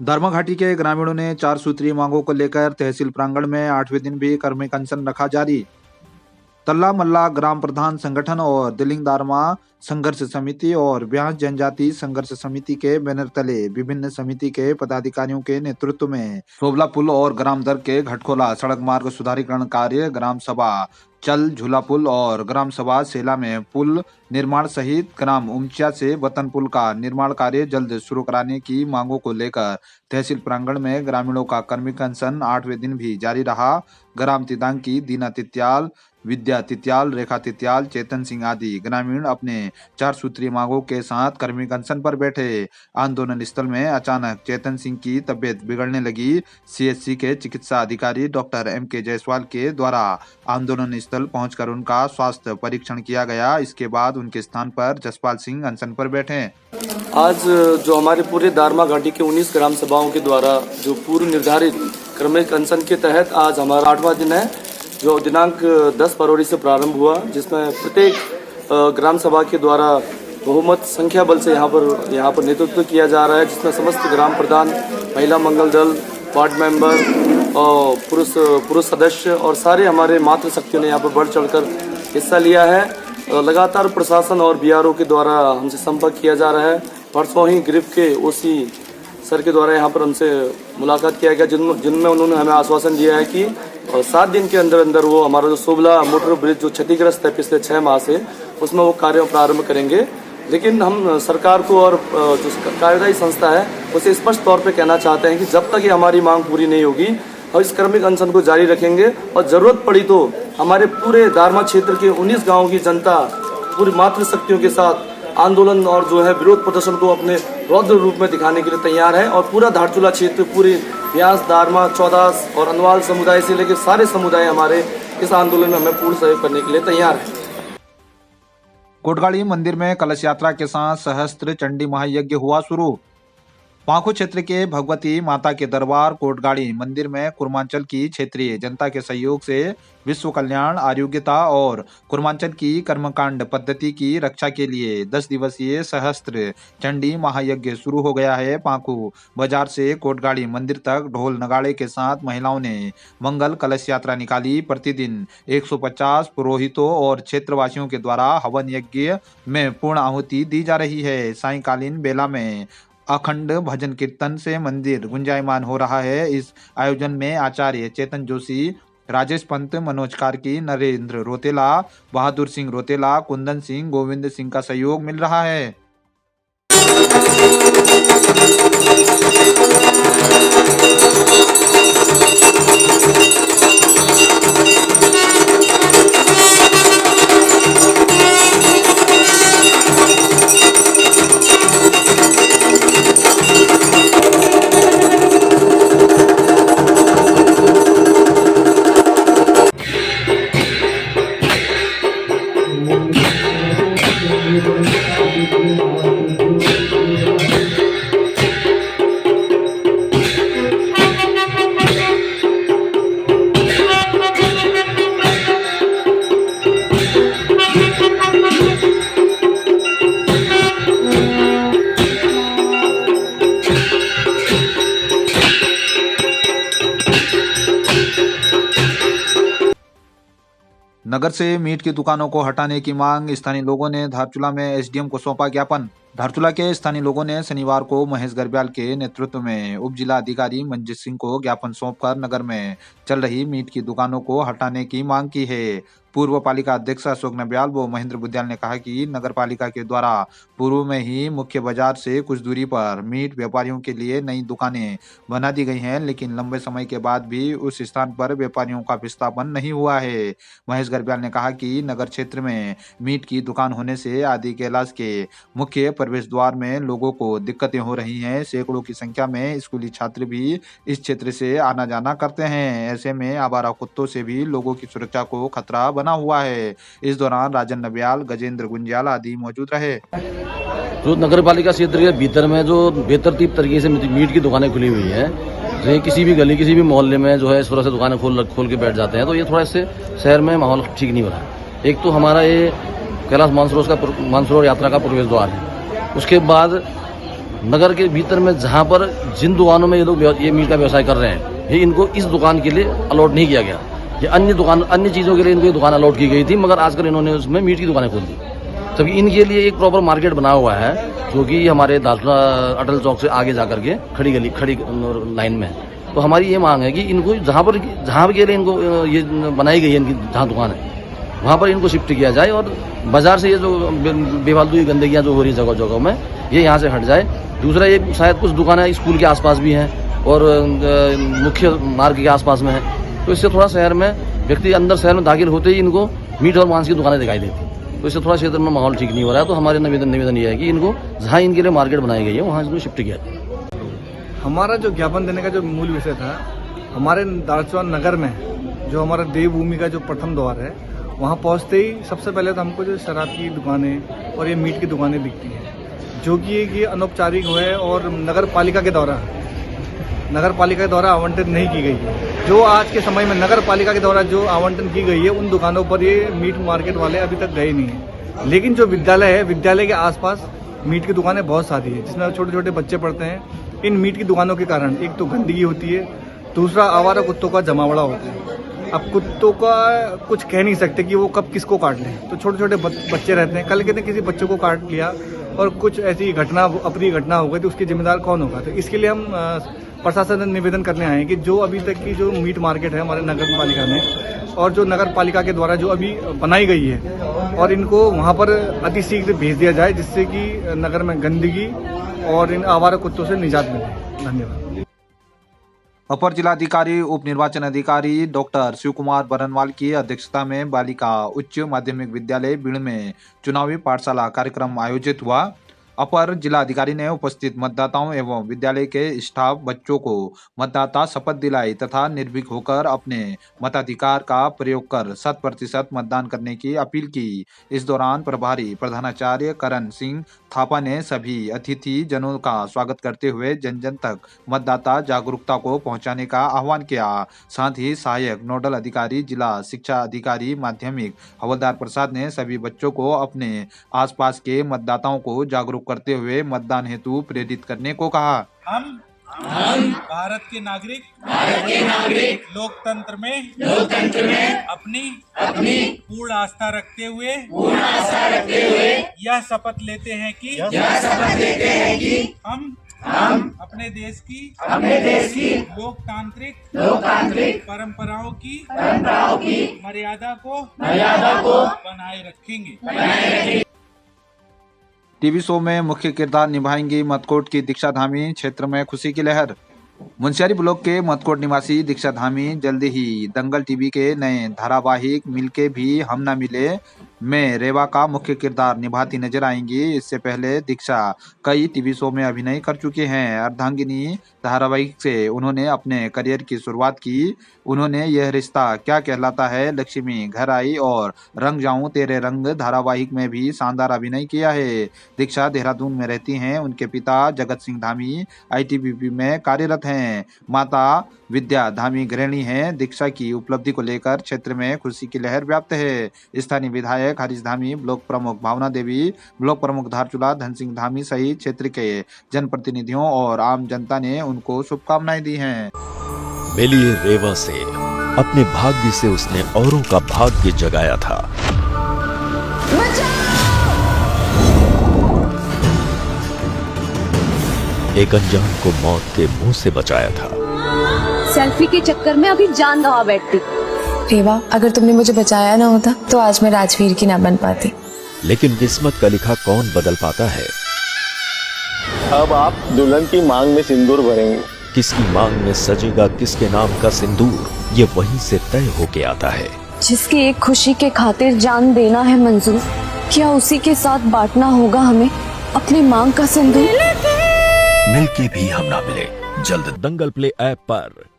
धर्मघाटी के ग्रामीणों ने 4 सूत्रीय मांगों को लेकर तहसील प्रांगण में 8वें दिन भी कर्मचारी अनशन रखा जारी। तल्ला मल्ला ग्राम प्रधान संगठन और दिलिंग दारमा संघर्ष समिति और ब्यास जनजाति संघर्ष समिति के बैनर तले विभिन्न समिति के पदाधिकारियों के नेतृत्व में सोबला पुल और ग्राम दर के घटकोला सड़क मार्ग सुधारीकरण कार्य, ग्राम सभा चल झूला पुल और ग्राम सभा सेला में पुल निर्माण सहित ग्राम उमचिया से वतन पुल का निर्माण कार्य जल्द शुरू कराने की मांगों को लेकर तहसील प्रांगण में ग्रामीणों का कर्मिक अनशन 8वें दिन भी जारी रहा। ग्राम तिदांग की दीना तित्याल, विद्या तित्याल, रेखा तित्याल, चेतन सिंह आदि ग्रामीण अपने 4 सूत्रीय मांगों के साथ कर्मिक अनशन पर बैठे। आंदोलन स्थल में अचानक चेतन सिंह की तबियत बिगड़ने लगी। सीएचसी के चिकित्सा अधिकारी डॉक्टर एम.के. जायसवाल के द्वारा आंदोलन स्थल पहुंचकर उनका स्वास्थ्य परीक्षण किया गया। इसके बाद उनके स्थान पर जसपाल सिंह अनशन पर बैठे। आज जो हमारे पूरे दारमा घाटी के 19 ग्राम सभाओं के द्वारा जो पूर्व निर्धारित क्रमिक अनशन के तहत आज हमारा 8वां दिन है, जो दिनांक 10 फरवरी से प्रारंभ हुआ, जिसमें प्रत्येक ग्राम सभा के द्वारा बहुमत संख्या बल से यहाँ पर नेतृत्व किया जा रहा है, जिसमें समस्त ग्राम प्रधान, महिला मंगल दल, वार्ड मेंबर और पुरुष सदस्य और सारे हमारे मातृशक्तियों ने यहाँ पर बढ़ चढ़कर हिस्सा लिया है। लगातार प्रशासन और बीआरओ के द्वारा हमसे संपर्क किया जा रहा है। परसों ही गिरफ्त के ओसी सर के द्वारा यहाँ पर हमसे मुलाकात किया गया, जिनमें उन्होंने हमें आश्वासन दिया है कि 7 दिन के अंदर अंदर वो हमारा जो सोबला मोटर ब्रिज जो क्षतिग्रस्त है पिछले 6 माह से, उसमें वो कार्य प्रारंभ करेंगे। लेकिन हम सरकार को और जो कार्यदायी संस्था है उसे स्पष्ट तौर पे कहना चाहते हैं कि जब तक ये हमारी मांग पूरी नहीं होगी हम इस क्रमिक अनशन को जारी रखेंगे और ज़रूरत पड़ी तो हमारे पूरे दारमा क्षेत्र के 19 गाँव की जनता पूरी मातृशक्तियों के साथ आंदोलन और जो है विरोध प्रदर्शन को अपने रौद्र रूप में दिखाने के लिए तैयार है। और पूरा धारचूला क्षेत्र, पूरे ब्यास, दारमा, चौदास और अनवाल समुदाय से लेकर सारे समुदाय हमारे इस आंदोलन में हमें पूर्ण सहयोग करने के लिए तैयार है। कोटगाड़ी मंदिर में कलश यात्रा के साथ सहस्त्र चंडी महायज्ञ हुआ शुरू। पांखु क्षेत्र के भगवती माता के दरबार कोटगाड़ी मंदिर में कुर्मांचल की क्षेत्रीय जनता के सहयोग से विश्व कल्याण, आरोग्यता और कुर्मांचल की कर्मकांड पद्धति की रक्षा के लिए 10 दिवसीय सहस्त्र चंडी महायज्ञ शुरू हो गया है। पांखु बाजार से कोटगाड़ी मंदिर तक ढोल नगाड़े के साथ महिलाओं ने मंगल कलश यात्रा निकाली। प्रतिदिन 150 पुरोहितों और क्षेत्रवासियों के द्वारा हवन यज्ञ में पूर्ण आहुति दी जा रही है। सायंकालीन बेला में अखंड भजन कीर्तन से मंदिर गुंजायमान हो रहा है। इस आयोजन में आचार्य चेतन जोशी, राजेश पंत, मनोज कार्की, नरेंद्र रोतेला, बहादुर सिंह रोतेला, कुंदन सिंह, गोविंद सिंह का सहयोग मिल रहा है। नगर से मीट की दुकानों को हटाने की मांग, स्थानीय लोगों ने धारचूला में एसडीएम को सौंपा ज्ञापन। धारचूला के स्थानीय लोगों ने शनिवार को महेश गर्ब्याल के नेतृत्व में उप जिला अधिकारी मंजीत सिंह को ज्ञापन सौंपकर नगर में चल रही मीट की दुकानों को हटाने की मांग की है। पूर्व पालिका अध्यक्ष अशोक नब्याल व महेंद्र बुद्याल ने कहा कि नगर पालिका के द्वारा पूर्व में ही मुख्य बाजार से कुछ दूरी पर मीट व्यापारियों के लिए नई दुकानें बना दी गई हैं, लेकिन लंबे समय के बाद भी उस स्थान पर व्यापारियों का विस्थापन नहीं हुआ है। महेश गर्ब्याल ने कहा कि नगर क्षेत्र में मीट की दुकान होने से आदि कैलाश के मुख्य प्रवेश द्वार में लोगों को दिक्कतें हो रही हैं। सैकड़ों की संख्या में स्कूली छात्र भी इस क्षेत्र से आना जाना करते हैं। ऐसे में आवारा कुत्तों से भी लोगों की सुरक्षा को खतरा बना हुआ है। इस दौरान राजन नब्याल, गजेंद्र गुंजाल आदि मौजूद रहे। जो नगर पालिका क्षेत्र के भीतर में जो बेतरतीब तरीके से मीट की दुकानें खुली हुई है, जो किसी भी गली, किसी भी मोहल्ले में जो है इस तरह से दुकानें खोल के बैठ जाते हैं, तो ये थोड़ा इससे शहर में माहौल ठीक नहीं बना। एक तो हमारा ये कैलाश मानसरोवर यात्रा का प्रवेश द्वार है, उसके बाद नगर के भीतर में जहाँ पर जिन दुकानों में ये लोग ये मीट का व्यवसाय कर रहे हैं, ये इनको इस दुकान के लिए अलॉट नहीं किया गया। ये अन्य चीज़ों के लिए इनको ये दुकान अलॉट की गई थी, मगर आजकल इन्होंने उसमें मीट की दुकानें खोल दी। तभी इनके लिए एक प्रॉपर मार्केट बना हुआ है, जो कि हमारे दासला अटल चौक से आगे जा करके खड़ी लाइन में है। तो हमारी ये मांग है कि इनको जहाँ के लिए इनको ये बनाई गई है, इनकी जहाँ दुकान है वहाँ पर इनको शिफ्ट किया जाए, और बाजार से ये जो बेफालतू गंदगियाँ जो हो रही जगह जगह में, ये यहाँ से हट जाए। दूसरा, ये शायद कुछ दुकानें स्कूल के आसपास भी हैं और मुख्य मार्ग के आसपास में है, तो इससे थोड़ा शहर में व्यक्ति अंदर शहर में दाखिल होते ही इनको मीट और मांस की दुकानें दिखाई देती, तो इससे थोड़ा क्षेत्र में माहौल ठीक नहीं हो रहा है। तो हमारे निवेदन ये है कि इनको जहाँ इनके लिए मार्केट बनाई गई है वहाँ इसको शिफ्ट किया जाए। हमारा जो ज्ञापन देने का जो मूल विषय था, हमारे दारचौक नगर में जो हमारा देवभूमि का जो प्रथम द्वार है, वहाँ पहुँचते ही सबसे पहले तो हमको जो शराब की दुकानें और ये मीट की दुकानें दिखती हैं, जो कि ये अनौपचारिक है और नगर पालिका के द्वारा आवंटित नहीं की गई है। जो आज के समय में नगर पालिका के द्वारा जो आवंटन की गई है, उन दुकानों पर ये मीट मार्केट वाले अभी तक गए नहीं हैं। लेकिन जो विद्यालय है, विद्यालय के आसपास मीट की दुकानें बहुत सारी है, जिसमें छोटे छोटे बच्चे पढ़ते हैं। इन मीट की दुकानों के कारण एक तो गंदगी होती है, दूसरा आवारा कुत्तों का जमावड़ा होता है। अब कुत्तों का कुछ कह नहीं सकते कि वो कब किसको काट लें, तो छोटे छोटे बच्चे रहते हैं, कल कहते किसी बच्चे को काट लिया और कुछ ऐसी अप्रिय घटना हो गई, तो उसकी जिम्मेदार कौन होगा। तो इसके लिए हम प्रशासन से निवेदन करने आए हैं कि जो अभी तक की जो मीट मार्केट है हमारे नगर पालिका में, और जो नगर पालिका के द्वारा जो अभी बनाई गई है, और इनको वहाँ पर अतिशीघ्र भेज दिया जाए, जिससे कि नगर में गंदगी और इन आवारा कुत्तों से निजात मिले। धन्यवाद। अपर जिलाधिकारी उप निर्वाचन अधिकारी डॉक्टर शिव कुमार बरनवाल की अध्यक्षता में बालिका उच्च माध्यमिक विद्यालय बीड़ में चुनावी पाठशाला कार्यक्रम आयोजित हुआ। अपर जिलाधिकारी ने उपस्थित मतदाताओं एवं विद्यालय के स्टाफ बच्चों को मतदाता शपथ दिलाई तथा निर्भीक होकर अपने मताधिकार का प्रयोग कर 100% मतदान करने की अपील की। इस दौरान प्रभारी प्रधानाचार्य करण सिंह थापा ने सभी अतिथि जनों का स्वागत करते हुए जन जन तक मतदाता जागरूकता को पहुंचाने का आह्वान किया। साथ ही सहायक नोडल अधिकारी जिला शिक्षा अधिकारी माध्यमिक हवलदार प्रसाद ने सभी बच्चों को अपने आसपास के मतदाताओं को जागरूक करते हुए मतदान हेतु प्रेरित करने को कहा। हम भारत के नागरिक लोकतंत्र में अपनी पूर्ण आस्था रखते हुए यह शपथ लेते हैं कि हम अपने देश की लोकतांत्रिक परंपराओं की मर्यादा को बनाए रखेंगे। टीवी शो में मुख्य किरदार निभाएंगी मतकोट की दीक्षा धामी। क्षेत्र में खुशी की लहर। मुंशियारी ब्लॉक के मतकोट निवासी दीक्षा धामी जल्दी ही दंगल टीवी के नए धारावाहिक मिलके भी हम ना मिले में रेवा का मुख्य किरदार निभाती नजर आएंगी। इससे पहले दीक्षा कई टीवी शो में अभिनय कर चुके हैं। अर्धांगिनी धारावाहिक से उन्होंने अपने करियर की शुरुआत की। उन्होंने यह रिश्ता क्या कहलाता है, लक्ष्मी घर आई और रंग जाऊं तेरे रंग धारावाहिक में भी शानदार अभिनय किया है। दीक्षा देहरादून में रहती हैं। उनके पिता जगत सिंह धामी ITBP में कार्यरत हैं। माता विद्या धामी गृहिणी हैं। दीक्षा की उपलब्धि को लेकर क्षेत्र में खुशी की लहर व्याप्त है। स्थानीय विधायक हरीश धामी, ब्लॉक प्रमुख भावना देवी, ब्लॉक प्रमुख धारचूला धन सिंह धामी सहित क्षेत्र के जनप्रतिनिधियों और आम जनता ने उनको शुभकामनाएं दी हैं। मिली रेवा से अपने भाग्य से उसने औरों का भाग्य जगाया था। एक अनजान को मौत के मुंह से बचाया था। सेल्फी के चक्कर में अभी जान गंवा बैठती। रेवा, अगर तुमने मुझे बचाया ना होता तो आज मैं राजवीर की ना बन पाती। लेकिन किस्मत का लिखा कौन बदल पाता है। अब आप दुल्हन की मांग में सिंदूर भरेंगे। किसकी मांग में सजेगा किसके नाम का सिंदूर, ये वहीं से तय होके आता है। जिसकी एक खुशी के खातिर जान देना है मंजूर, क्या उसी के साथ बांटना होगा हमें अपनी मांग का सिंदूर। मिलके भी हम ना मिले, जल्द दंगल प्ले ऐप पर।